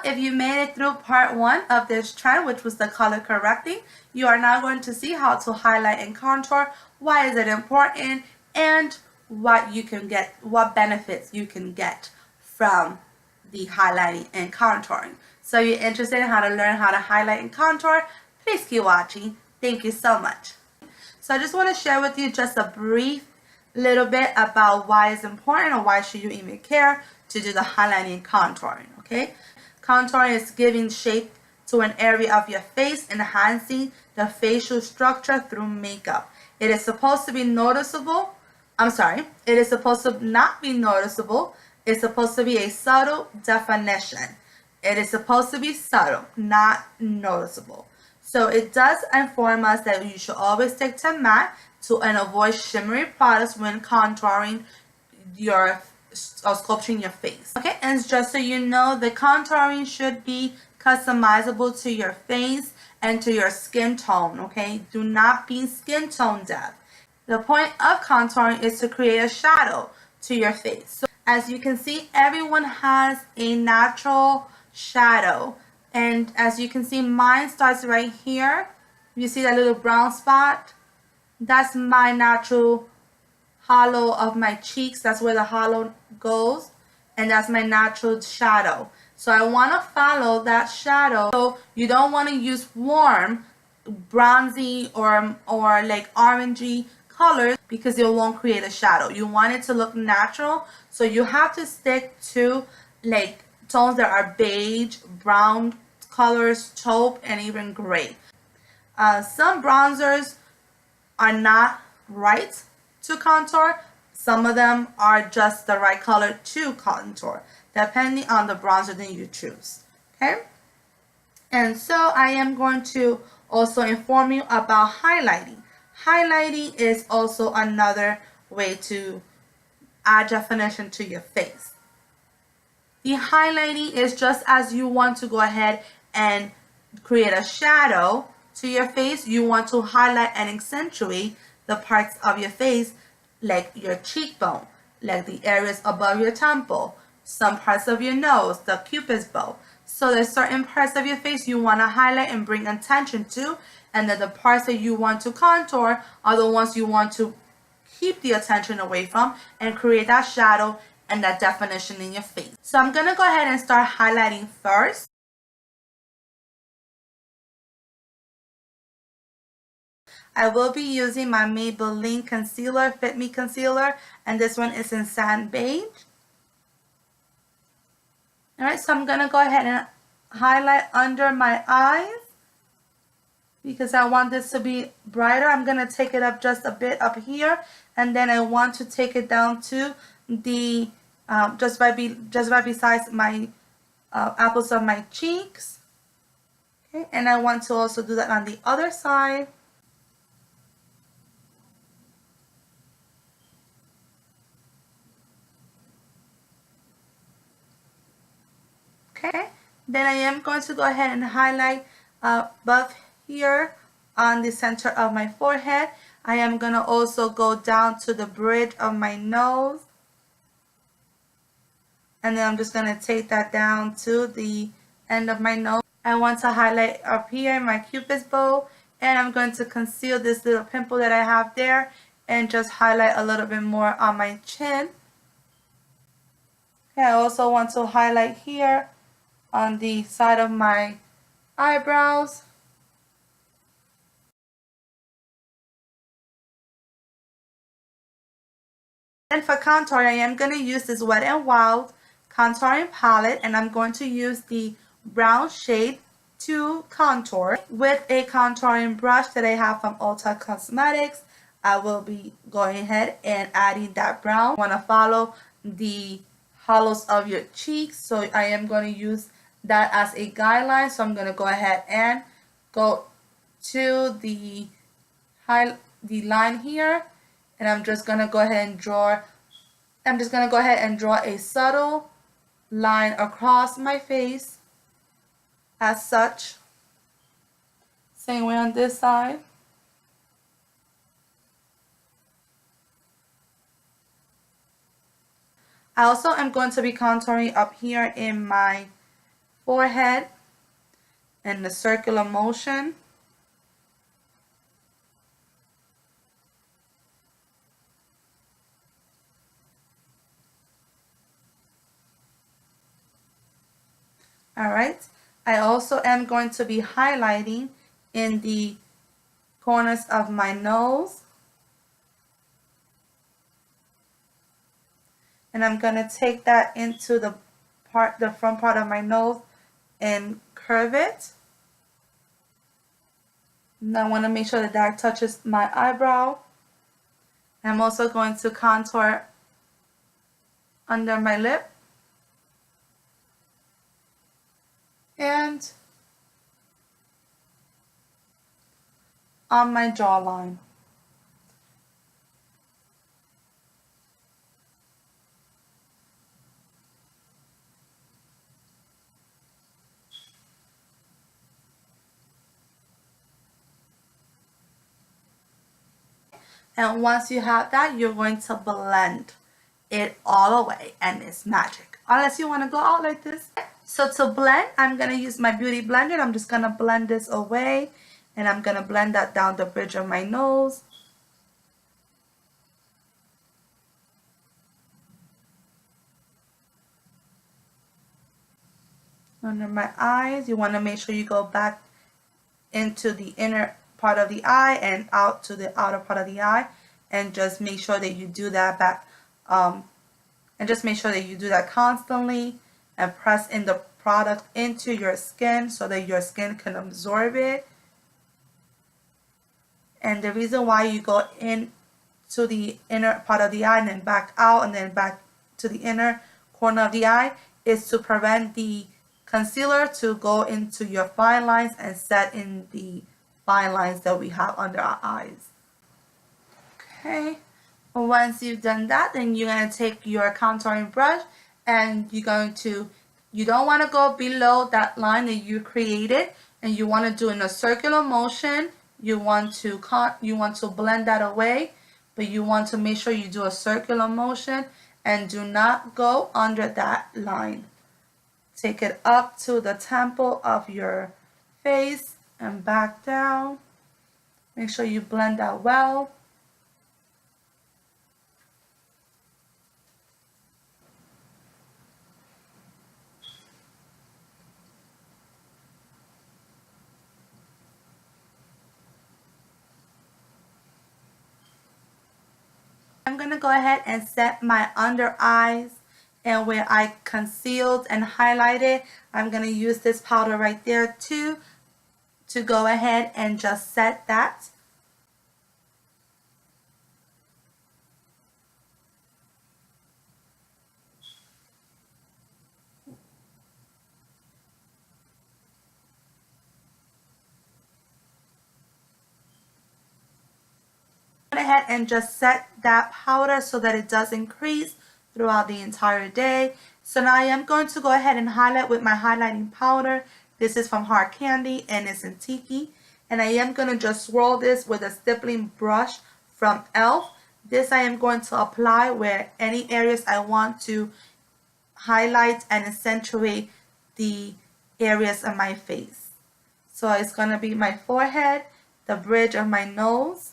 if you made it through part 1 of this trend, which was the color correcting, you are now going to see how to highlight and contour, why is it important, and what you can get, what benefits you can get from the highlighting and contouring. So if you're interested in how to learn how to highlight and contour, please keep watching. Thank you so much. So I just want to share with you just a brief little bit about why it's important, or why should you even care to do the highlighting and contouring, okay? Contouring is giving shape to an area of your face, enhancing the facial structure through makeup. It is supposed to be noticeable. It is supposed to not be noticeable. It's supposed to be a subtle definition. It is supposed to be subtle, not noticeable. So it does inform us that you should always stick to matte and avoid shimmery products when contouring your or sculpturing your face. Okay, and just so you know, the contouring should be customizable to your face and to your skin tone. Okay, do not be skin tone deaf. The point of contouring is to create a shadow to your face. So as you can see, everyone has a natural shadow, and as you can see, mine starts right here. You see that little brown spot? That's my natural hollow of my cheeks. That's where the hollow goes, and that's my natural shadow. So I want to follow that shadow. So you don't want to use warm, bronzy or like orangey colors, because it won't create a shadow. You want it to look natural, so you have to stick to like tones that are beige, brown colors, taupe, and even gray. Some bronzers are not right to contour. Some of them are just the right color to contour, depending on the bronzer that you choose. Okay, and so I am going to also inform you about highlighting. Highlighting is also another way to add definition to your face. The highlighting is just as you want to go ahead and create a shadow to your face, you want to highlight and accentuate the parts of your face, like your cheekbone, like the areas above your temple, some parts of your nose, the cupid's bow. So there's certain parts of your face you want to highlight and bring attention to, and then the parts that you want to contour are the ones you want to keep the attention away from and create that shadow and that definition in your face. So I'm going to go ahead and start highlighting first. I will be using my Maybelline concealer, Fit Me concealer, and this one is in sand beige. Alright, so I'm going to go ahead and highlight under my eyes because I want this to be brighter. I'm going to take it up just a bit up here, and then I want to take it down to the just right besides my apples of my cheeks. Okay, and I want to also do that on the other side. Okay, then I am going to go ahead and highlight above here on the center of my forehead. I am going to also go down to the bridge of my nose, and then I'm just going to take that down to the end of my nose. I want to highlight up here my cupid's bow, and I'm going to conceal this little pimple that I have there and just highlight a little bit more on my chin. Okay, I also want to highlight here on the side of my eyebrows. And for contour, I am going to use this Wet n Wild contouring palette, and I'm going to use the brown shade to contour with a contouring brush that I have from Ulta Cosmetics. I will be going ahead and adding that brown. I want to follow the hollows of your cheeks, so I am going to use that as a guideline. So I'm going to go ahead and go to the line here, and I'm just going to go ahead and draw a subtle line across my face as such. Same way on this side. I also am going to be contouring up here in my forehead in the circular motion. Alright, I also am going to be highlighting in the corners of my nose. And I'm going to take that into the front part of my nose and curve it. And I want to make sure that that touches my eyebrow. I'm also going to contour under my lip and on my jawline. And once you have that, you're going to blend it all away, and it's magic. Unless you want to go out like this. So to blend, I'm going to use my beauty blender. I'm just going to blend this away, and I'm going to blend that down the bridge of my nose. Under my eyes, you want to make sure you go back into the inner part of the eye and out to the outer part of the eye, and just make sure that you do that back and just make sure that you do that constantly and press in the product into your skin so that your skin can absorb it. And the reason why you go in to the inner part of the eye and then back out and then back to the inner corner of the eye is to prevent the concealer to go into your fine lines and set in the fine lines that we have under our eyes. Okay, once you've done that, then you're going to take your contouring brush and you don't want to go below that line that you created, and you want to do in a circular motion. You want to blend that away, but you want to make sure you do a circular motion and do not go under that line. Take it up to the temple of your face and back down. Make sure you blend that well. I'm going to go ahead and set my under eyes, and where I concealed and highlighted, I'm going to use this powder right there too to go ahead and just set that. Ahead and just set that powder so that it does increase throughout the entire day. So now I am going to go ahead and highlight with my highlighting powder. This is from Hard Candy and it's in Tiki. And I am going to just swirl this with a stippling brush from e.l.f. This I am going to apply where any areas I want to highlight and accentuate the areas of my face. So it's going to be my forehead, the bridge of my nose,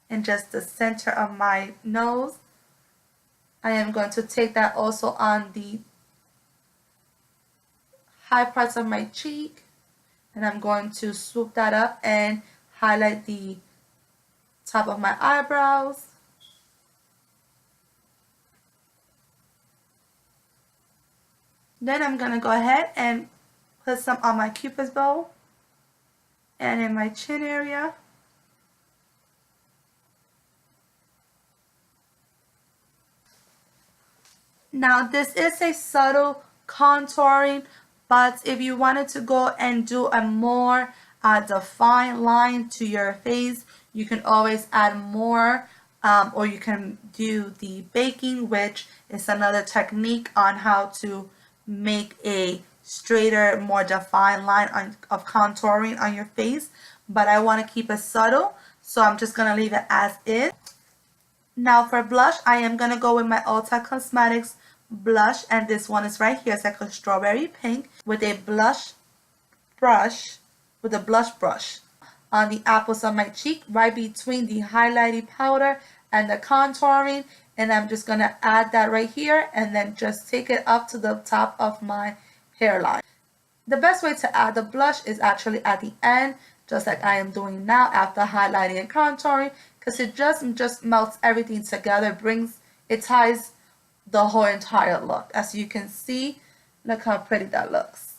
and just the center of my nose. I am going to take that also on the high parts of my cheek, and I'm going to swoop that up and highlight the top of my eyebrows. Then I'm going to go ahead and put some on my cupid's bow and in my chin area. Now this is a subtle contouring, but if you wanted to go and do a more defined line to your face, you can always add more, or you can do the baking, which is another technique on how to make a straighter, more defined line of contouring on your face. But I want to keep it subtle, so I'm just going to leave it as is. Now for blush, I am going to go with my Ulta Cosmetics blush, and this one is right here. It's like a strawberry pink with a blush brush, on the apples of my cheek, right between the highlighting powder and the contouring. And I'm just going to add that right here and then just take it up to the top of my hairline. The best way to add the blush is actually at the end, just like I am doing now after highlighting and contouring, because it just melts everything together, it ties the whole entire look. As you can see, look how pretty that looks.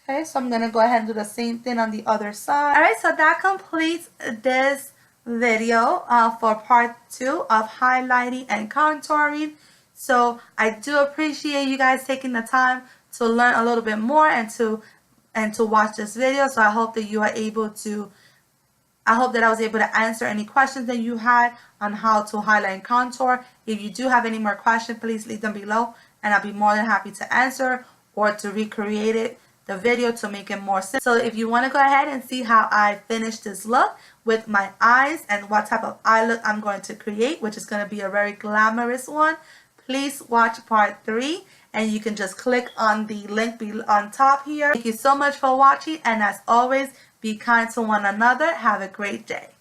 Okay, so I'm going to go ahead and do the same thing on the other side. Alright, so that completes this video for part 2 of highlighting and contouring. So I do appreciate you guys taking the time to learn a little bit more and to watch this video. So I hope that you are able to, I hope that I was able to answer any questions that you had on how to highlight and contour. If you do have any more questions, please leave them below and I'll be more than happy to answer or to recreate the video to make it more simple. So if you want to go ahead and see how I finish this look with my eyes and what type of eye look I'm going to create, which is going to be a very glamorous one, please watch part 3. And you can just click on the link on top here. Thank you so much for watching, and as always, be kind to one another. Have a great day.